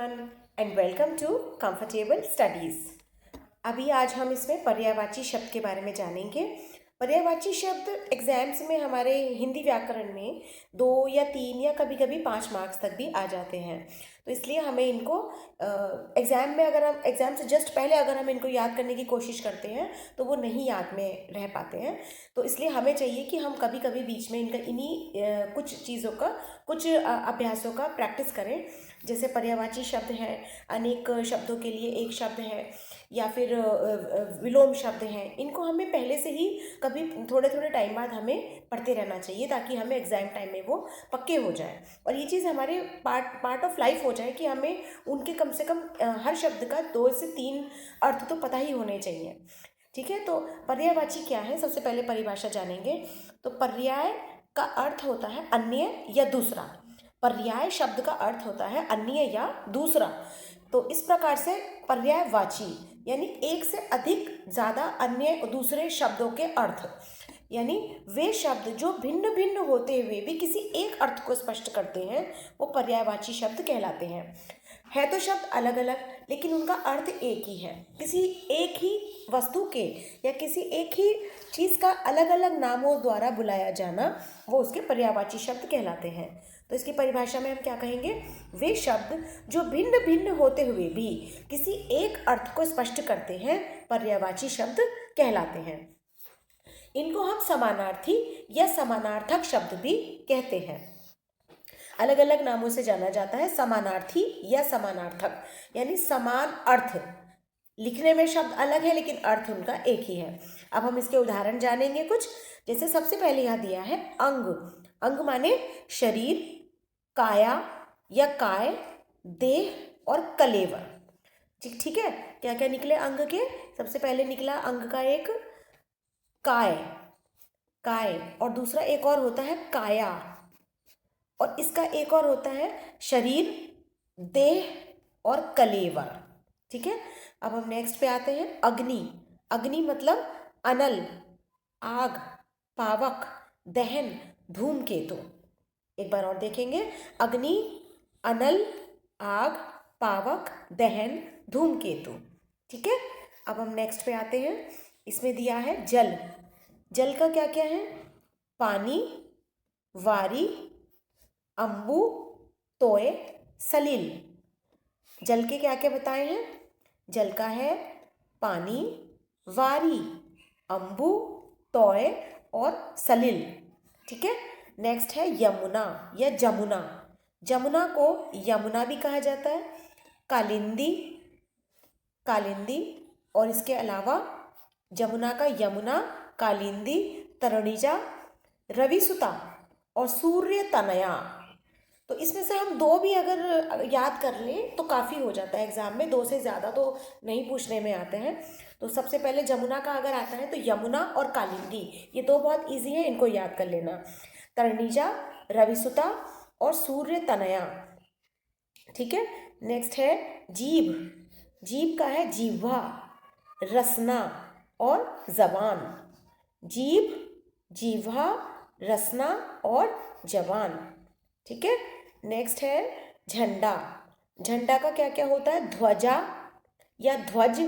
Everyone and welcome to comfortable studies. अभी आज हम इसमें पर्यायवाची शब्द के बारे में जानेंगे। पर्यायवाची शब्द एग्जाम्स में हमारे हिंदी व्याकरण में 2 या 3 या कभी कभी 5 मार्क्स तक भी आ जाते हैं। तो इसलिए हमें इनको एग्ज़ाम में अगर हम एग्ज़ाम से जस्ट पहले अगर हम इनको याद करने की कोशिश करते हैं तो वो नहीं याद में रह पाते हैं। तो इसलिए हमें चाहिए कि हम कभी कभी बीच में इनका इन्हीं कुछ चीज़ों का कुछ अभ्यासों का प्रैक्टिस करें। जैसे पर्यायवाची शब्द है, अनेक शब्दों के लिए एक शब्द है या फिर विलोम शब्द हैं, इनको हमें पहले से ही कभी थोड़े थोड़े टाइम बाद हमें पढ़ते रहना चाहिए ताकि हमें एग्ज़ाम टाइम में वो पक्के हो जाए और ये चीज़ हमारे पार्ट ऑफ लाइफ हो जाए कि हमें उनके कम से कम हर शब्द का 2 से 3 अर्थ तो पता ही होने चाहिए। ठीक है, तो पर्यायवाची क्या है, सबसे पहले परिभाषा जानेंगे। तो पर्याय का अर्थ होता है अन्य या दूसरा। पर्याय शब्द का अर्थ होता है अन्य या दूसरा। तो इस प्रकार से पर्यायवाची यानी एक से अधिक ज़्यादा अन्य दूसरे शब्दों के अर्थ, यानी वे शब्द जो भिन्न भिन्न होते हुए भी किसी एक अर्थ को स्पष्ट करते हैं वो पर्यायवाची शब्द कहलाते हैं। है तो शब्द अलग अलग लेकिन उनका अर्थ एक ही है। किसी एक ही वस्तु के या किसी एक ही चीज़ का अलग अलग नामों द्वारा बुलाया जाना वो उसके पर्यायवाची शब्द कहलाते हैं। तो इसकी परिभाषा में हम क्या कहेंगे, वे शब्द जो भिन्न भिन्न होते हुए भी किसी एक अर्थ को स्पष्ट करते हैं पर्यायवाची शब्द कहलाते हैं। इनको हम समानार्थी या समानार्थक शब्द भी कहते हैं। अलग अलग नामों से जाना जाता है, समानार्थी या समानार्थक, यानी समान अर्थ। लिखने में शब्द अलग है लेकिन अर्थ उनका एक ही है। अब हम इसके उदाहरण जानेंगे कुछ। जैसे सबसे पहले यहाँ दिया है अंग। अंग माने शरीर, काया या काय, देह और कलेवर। ठीक है, क्या क्या निकले अंग के? सबसे पहले निकला अंग का एक काय, काय, और दूसरा एक और होता है काया, और इसका एक और होता है शरीर, देह और कलेवर। ठीक है, अब हम नेक्स्ट पे आते हैं अग्नि। अग्नि मतलब अनल, आग, पावक, दहन, धूमकेतु। एक बार और देखेंगे, अग्नि, अनल, आग, पावक, दहन, धूमकेतु। ठीक है, अब हम नेक्स्ट पे आते हैं। इसमें दिया है जल। जल का क्या क्या है? पानी, वारी, अम्बु, तोय, सलील। जल के क्या क्या बताए हैं? जल का है पानी, वारी, अम्बु, तोय और सलील। ठीक है, नेक्स्ट है यमुना या जमुना। जमुना को यमुना भी कहा जाता है, कालिंदी, कालिंदी, और इसके अलावा जमुना का यमुना, कालिंदी, तरणीजा, रविसुता और सूर्य तनया। तो इसमें से हम 2 भी अगर याद कर लें तो काफ़ी हो जाता है। एग्जाम में 2 से ज़्यादा तो नहीं पूछने में आते हैं। तो सबसे पहले जमुना का अगर आता है तो यमुना और कालिंदी, ये 2 बहुत इजी है, इनको याद कर लेना। तरणीजा, रविसुता और सूर्य तनया। ठीक है, नेक्स्ट है जीभ। जीभ का है जीह्वा, रसना और जबान। जीभ, जीह्वा, रसना और जबान। ठीक है, नेक्स्ट है झंडा। झंडा का क्या क्या होता है? ध्वजा या ध्वज।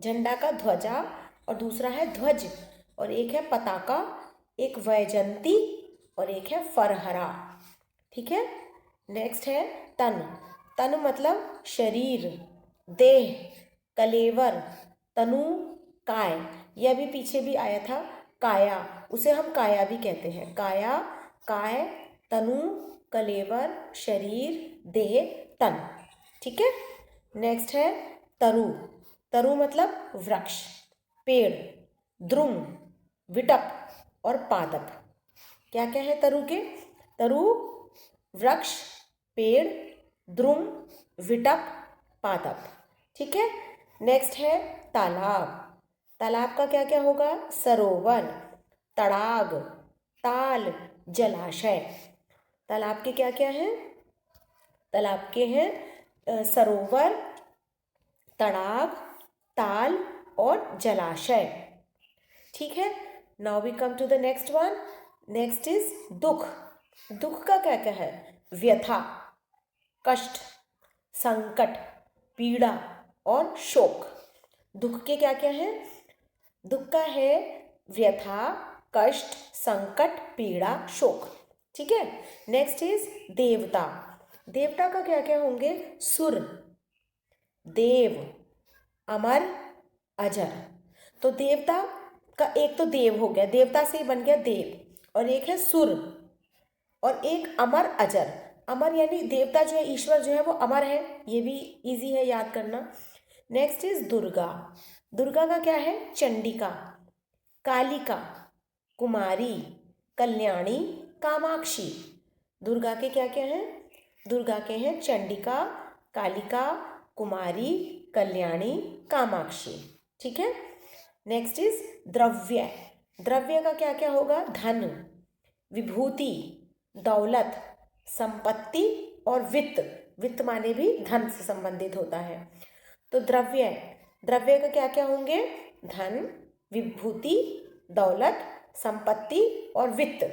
झंडा का ध्वजा और दूसरा है ध्वज, और एक है पताका, एक वैजंती और एक है फरहरा। ठीक है, नेक्स्ट है तन। तन मतलब शरीर, देह, कलेवर, तनु, काय। यह भी पीछे भी आया था काया, उसे हम काया भी कहते हैं। काया, काय, तनु, कलेवर, शरीर, देह, तन। ठीक है, नेक्स्ट है तरु। तरु मतलब वृक्ष, पेड़, द्रुम, विटप और पादप। क्या क्या है तरु के? तरु वृक्ष, पेड़, द्रुम, विटप, पादप। ठीक है, नेक्स्ट है तालाब। तालाब का क्या क्या होगा? सरोवर, तड़ाग, ताल, जलाशय। तालाब के क्या क्या हैं? तालाब के हैं सरोवर, तड़ाग, ताल और जलाशय। ठीक है, now we come to the next one. Next is दुख। दुख का क्या क्या है? व्यथा, कष्ट, संकट, पीड़ा और शोक। दुख के क्या क्या है? दुख का है व्यथा, कष्ट, संकट, पीड़ा, शोक। ठीक है। नेक्स्ट इज देवता। देवता का क्या क्या होंगे? सुर, देव, अमर, अजर। तो देवता का एक तो देव हो गया, देवता से ही बन गया देव, और एक है सुर और एक अमर, अजर। अमर यानी देवता जो है, ईश्वर जो है वो अमर है, ये भी इजी है याद करना। Next is Durga. दुर्गा का क्या है? चंडिका, कालिका, कुमारी, कल्याणी, कामाक्षी। दुर्गा के क्या क्या हैं? दुर्गा के हैं चंडिका, कालिका, कुमारी, कल्याणी, कामाक्षी। ठीक है। नेक्स्ट इज द्रव्य। द्रव्य का क्या क्या होगा? धन, विभूति, दौलत, संपत्ति और वित्त। वित्त माने भी धन से संबंधित होता है। तो द्रव्य, द्रव्य का क्या क्या होंगे? धन, विभूति, दौलत, संपत्ति और वित्त।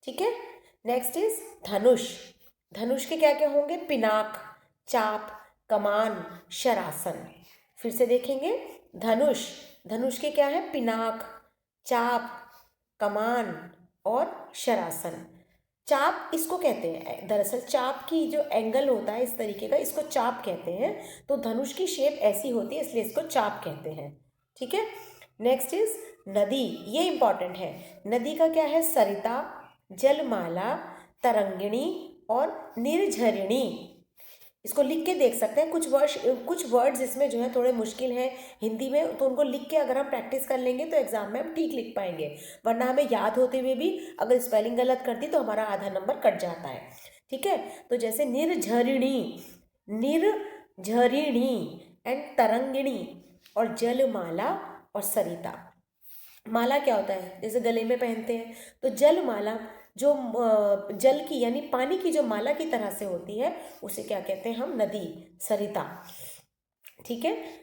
ठीक है। नेक्स्ट इज धनुष। धनुष के क्या क्या होंगे? पिनाक, चाप, कमान, शरासन। फिर से देखेंगे, धनुष, धनुष के क्या है? पिनाक, चाप, कमान और शरासन। चाप इसको कहते हैं, दरअसल चाप की जो एंगल होता है इस तरीके का, इसको चाप कहते हैं। तो धनुष की शेप ऐसी होती है, इसलिए इसको चाप कहते हैं। ठीक है। नेक्स्ट इज नदी। ये इंपॉर्टेंट है। नदी का क्या है? सरिता, जलमाला, तरंगिणी और निर्झरिणी। इसको लिख के देख सकते हैं। कुछ वर्ड्स इसमें जो है थोड़े मुश्किल हैं हिंदी में, तो उनको लिख के अगर हम प्रैक्टिस कर लेंगे तो एग्जाम में हम ठीक लिख पाएंगे, वरना हमें याद होते हुए भी अगर स्पेलिंग गलत कर दी तो हमारा आधा नंबर कट जाता है। ठीक है। तो जैसे निर्झरिणी, निर्झरिणी एंड तरंगिणी और जलमाला और सरिता। माला क्या होता है? जैसे गले में पहनते हैं, तो जलमाला जो जल की यानी पानी की जो माला की तरह से होती है, उसे क्या कहते हैं हम? नदी, सरिता। ठीक है।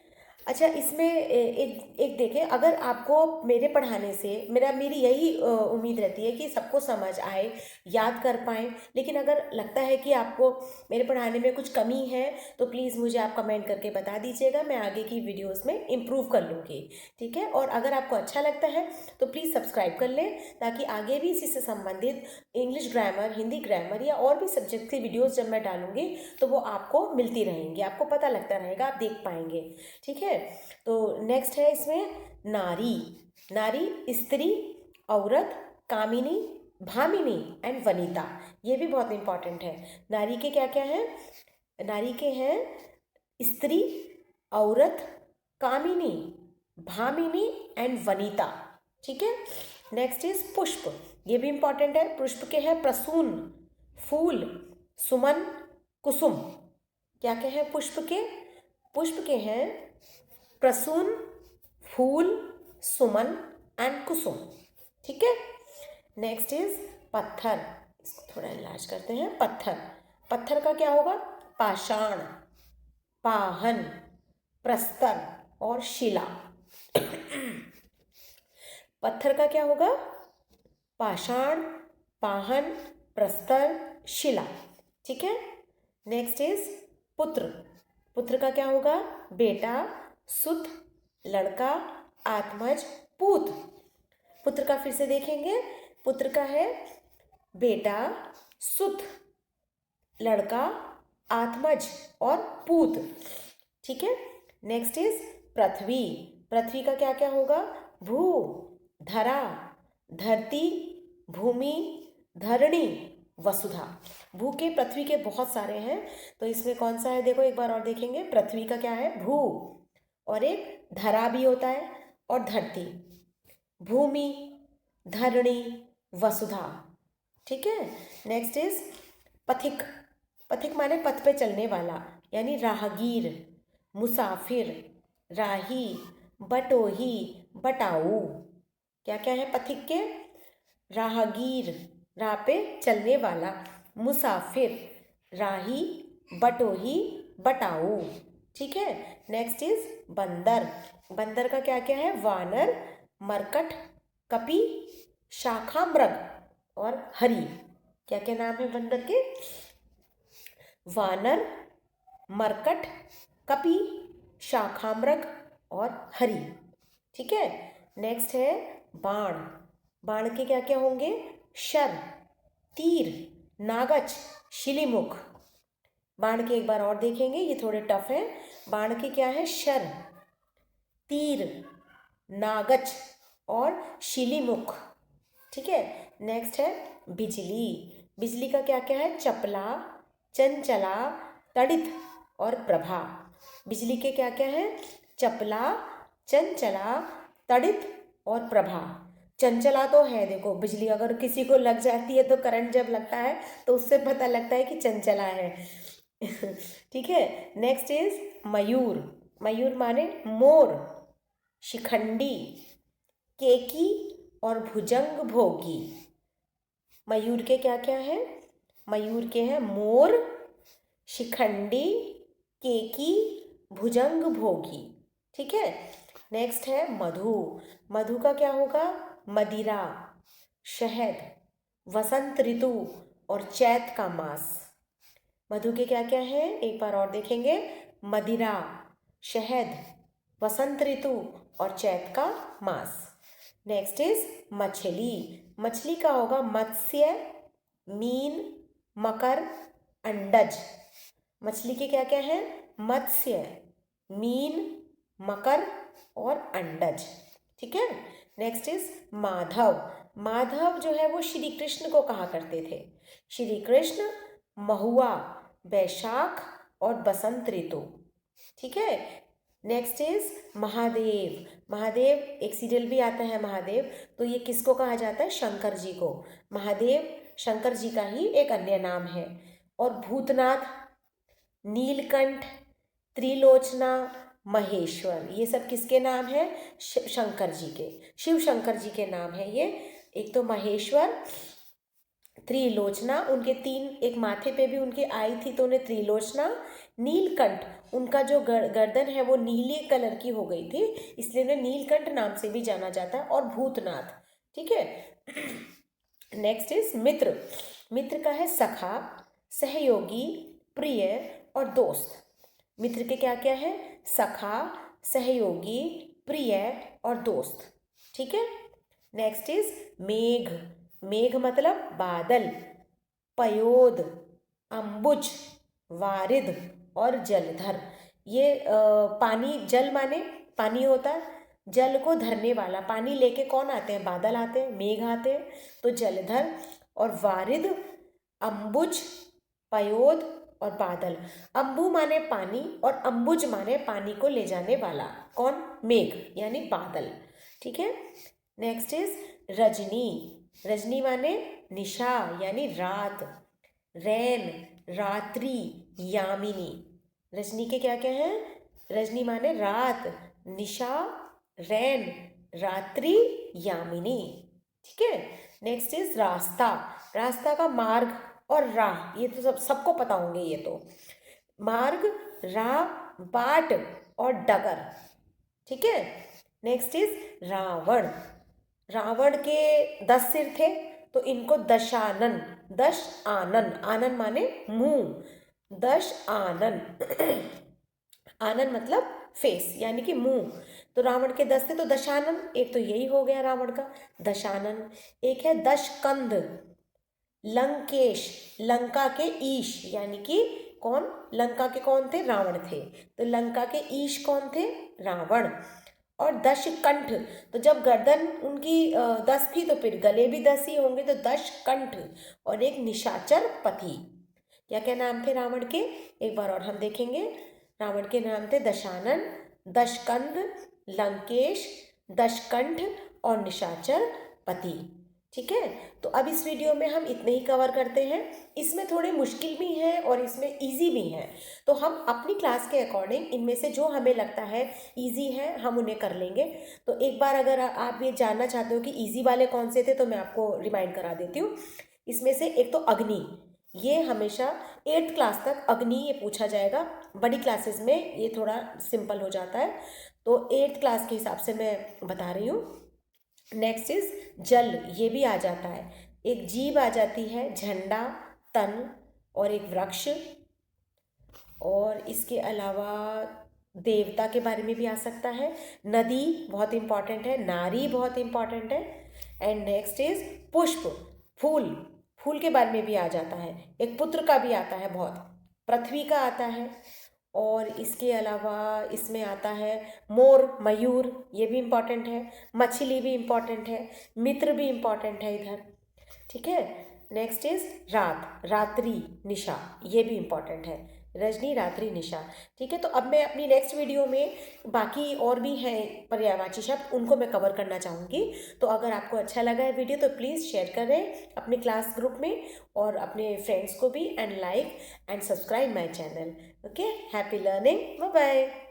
अच्छा, इसमें एक देखें, अगर आपको मेरे पढ़ाने से मेरी यही उम्मीद रहती है कि सबको समझ आए, याद कर पाएँ। लेकिन अगर लगता है कि आपको मेरे पढ़ाने में कुछ कमी है तो प्लीज़ मुझे आप कमेंट करके बता दीजिएगा, मैं आगे की वीडियोस में इम्प्रूव कर लूँगी। ठीक है। और अगर आपको अच्छा लगता है तो प्लीज़ सब्सक्राइब कर लें, ताकि आगे भी इसी से संबंधित इंग्लिश ग्रामर, हिंदी ग्रामर या और भी सब्जेक्ट की वीडियोज़ जब मैं डालूँगी तो वो आपको मिलती रहेंगी, आपको पता लगता रहेगा, आप देख पाएंगे। ठीक है। तो नेक्स्ट है इसमें नारी। नारी स्त्री, औरत, कामिनी, भामिनी एंड वनिता। ये भी बहुत इंपॉर्टेंट है। नारी के क्या क्या है? नारी के हैं स्त्री, औरत, कामिनी, भामिनी एंड वनिता। ठीक है। नेक्स्ट इज पुष्प। ये भी इंपॉर्टेंट है। पुष्प के हैं प्रसून, फूल, सुमन, कुसुम। क्या क्या है पुष्प के? पुष्प के हैं प्रसून, फूल, सुमन एंड कुसुम। ठीक है। नेक्स्ट इज पत्थर। इसको थोड़ा इलाज करते हैं। पत्थर, पत्थर का क्या होगा? पाषाण, पाहन, प्रस्तर और शिला। पत्थर का क्या होगा? पाषाण, पाहन, प्रस्तर, शिला। ठीक है। नेक्स्ट इज पुत्र। पुत्र का क्या होगा? बेटा, सुत, लड़का, आत्मज, पूत। पुत्र का फिर से देखेंगे। पुत्र का है बेटा, सुत, लड़का, आत्मज और पूत। ठीक है। नेक्स्ट इज पृथ्वी। पृथ्वी का क्या क्या होगा? भू, धरा, धरती, भूमि, धरणी, वसुधा। भू के, पृथ्वी के बहुत सारे हैं, तो इसमें कौन सा है देखो एक बार और देखेंगे। पृथ्वी का क्या है? भू, और एक धरा भी होता है और धरती, भूमि, धरणी, वसुधा। ठीक है। नेक्स्ट इज पथिक। पथिक माने पथ पे चलने वाला, यानी राहगीर, मुसाफिर, राही, बटोही, बटाऊ। क्या क्या है पथिक के? राहगीर, राह पे चलने वाला, मुसाफिर, राही, बटोही, बटाऊ। ठीक है। नेक्स्ट इज बंदर। बंदर का क्या क्या है? वानर, मरकट, कपि, शाखामृग और हरि। क्या क्या नाम है बंदर के? वानर, मरकट, कपि, शाखामृग और हरि। ठीक है, नेक्स्ट है बाण। बाण के क्या क्या होंगे? शर, तीर, नागच, शिलीमुख। बाण के एक बार और देखेंगे, ये थोड़े टफ है। बाण के क्या है? शर, तीर, नागच और शिलीमुख। ठीक है, नेक्स्ट है बिजली। बिजली का क्या क्या है? चपला, चंचला, तड़ित और प्रभा। बिजली के क्या क्या है? चपला, चंचला, तड़ित और प्रभा। चंचला तो है, देखो बिजली अगर किसी को लग जाती है तो करंट जब लगता है तो उससे पता लगता है कि चंचला है। ठीक है, नेक्स्ट इज मयूर। मयूर माने मोर, शिखंडी, केकी और भुजंग भोगी। मयूर के क्या क्या है? मयूर के हैं मोर, शिखंडी, केकी, भुजंग भोगी। ठीक है, नेक्स्ट है मधु। मधु का क्या होगा? मदिरा, शहद, वसंत ऋतु और चैत का मास। मधु के क्या क्या है? एक बार और देखेंगे, मदिरा, शहद, वसंत ऋतु और चैत का मास। नेक्स्ट इज मछली। मछली का होगा मत्स्य, मीन, मकर, अंडज। मछली के क्या क्या है? मत्स्य, मीन, मकर और अंडज। ठीक है, नेक्स्ट इज माधव। माधव जो है वो श्री कृष्ण को कहा करते थे। श्री कृष्ण, महुआ, बैशाख और बसंत ऋतु। ठीक है, नेक्स्ट इज महादेव। महादेव एक सीरियल भी आता है महादेव, तो ये किसको कहा जाता है? शंकर जी को। महादेव शंकर जी का ही एक अन्य नाम है। और भूतनाथ, नीलकंठ, त्रिलोचना, महेश्वर, ये सब किसके नाम है? शंकर जी के, शिव शंकर जी के नाम है ये। एक तो महेश्वर, त्रिलोचना, उनके तीन, एक माथे पे भी उनकी आई थी तो उन्हें त्रिलोचना। नीलकंठ, उनका जो गर्दन है वो नीले कलर की हो गई थी, इसलिए उन्हें नीलकंठ नाम से भी जाना जाता है। और भूतनाथ। ठीक है, नेक्स्ट इज मित्र। मित्र का है सखा, सहयोगी, प्रिय और दोस्त। मित्र के क्या क्या है? सखा, सहयोगी, प्रिय और दोस्त। ठीक है, नेक्स्ट इज मेघ। मेघ मतलब बादल, पयोद, अंबुज, वारिद और जलधर। ये पानी, जल माने पानी होता है, जल को धरने वाला, पानी लेके कौन आते हैं? बादल आते हैं, मेघ आते हैं। तो जलधर और वारिद, अंबुज, पयोद और बादल। अंबु माने पानी और अंबुज माने पानी को ले जाने वाला। कौन? मेघ यानी बादल। ठीक है, नेक्स्ट इज रजनी। रजनी माने निशा यानी रात। रैन, रात्रि, यामिनी। रजनी के क्या क्या हैं? रजनी माने रात, निशा, रैन, रात्रि, यामिनी। ठीक है, नेक्स्ट इज रास्ता। रास्ता का मार्ग और राह, ये तो सबको पता होंगे ये तो। मार्ग, राह, बाट और डगर। ठीक है, नेक्स्ट इज रावण। रावण के 10 सिर थे तो इनको दशानन, दश आनन, आनन माने मुंह, दश आनन। आनन मतलब फेस यानी कि मुंह। तो रावण के 10 थे तो दशानन, एक तो यही हो गया रावण का, दशानन। एक है दशकंध, लंकेश, लंका के ईश यानी कि कौन? लंका के कौन थे? रावण थे। तो लंका के ईश कौन थे? रावण। और दशकंठ, तो जब गर्दन उनकी 10 थी तो फिर गले भी 10 ही होंगे, तो दशकंठ। और एक निशाचर पति। क्या क्या नाम थे रावण के? एक बार और हम देखेंगे। रावण के नाम थे दशानन, दशकंध, लंकेश, दशकंठ और निशाचर पति। ठीक है, तो अब इस वीडियो में हम इतने ही कवर करते हैं। इसमें थोड़े मुश्किल भी हैं और इसमें इजी भी हैं, तो हम अपनी क्लास के अकॉर्डिंग इनमें से जो हमें लगता है इजी है हम उन्हें कर लेंगे। तो एक बार अगर आप ये जानना चाहते हो कि इजी वाले कौन से थे तो मैं आपको रिमाइंड करा देती हूँ। इसमें से एक तो अग्नि, ये हमेशा 8th क्लास तक अग्नि ये पूछा जाएगा। बड़ी क्लासेस में ये थोड़ा सिंपल हो जाता है, तो 8th क्लास के हिसाब से मैं बता रही हूँ। नेक्स्ट इज जल, ये भी आ जाता है। एक जीव आ जाती है, झंडा, तन और एक वृक्ष। और इसके अलावा देवता के बारे में भी आ सकता है। नदी बहुत इम्पॉर्टेंट है, नारी बहुत इम्पॉर्टेंट है। एंड नेक्स्ट इज पुष्प, फूल, फूल के बारे में भी आ जाता है। एक पुत्र का भी आता है बहुत, पृथ्वी का आता है। और इसके अलावा इसमें आता है मोर, मयूर, ये भी इम्पॉर्टेंट है। मछली भी इम्पॉर्टेंट है, मित्र भी इम्पॉर्टेंट है इधर। ठीक है। नेक्स्ट इज रात, रात्रि, निशा, ये भी इम्पॉर्टेंट है। रजनी, रात्रि, निशा। ठीक है। तो अब मैं अपनी नेक्स्ट वीडियो में बाकी और भी हैं पर्यायवाची शब्द, उनको मैं कवर करना चाहूँगी। तो अगर आपको अच्छा लगा है वीडियो तो प्लीज़ शेयर करें अपने क्लास ग्रुप में और अपने फ्रेंड्स को भी, and like and subscribe my channel. Okay, happy learning, bye bye.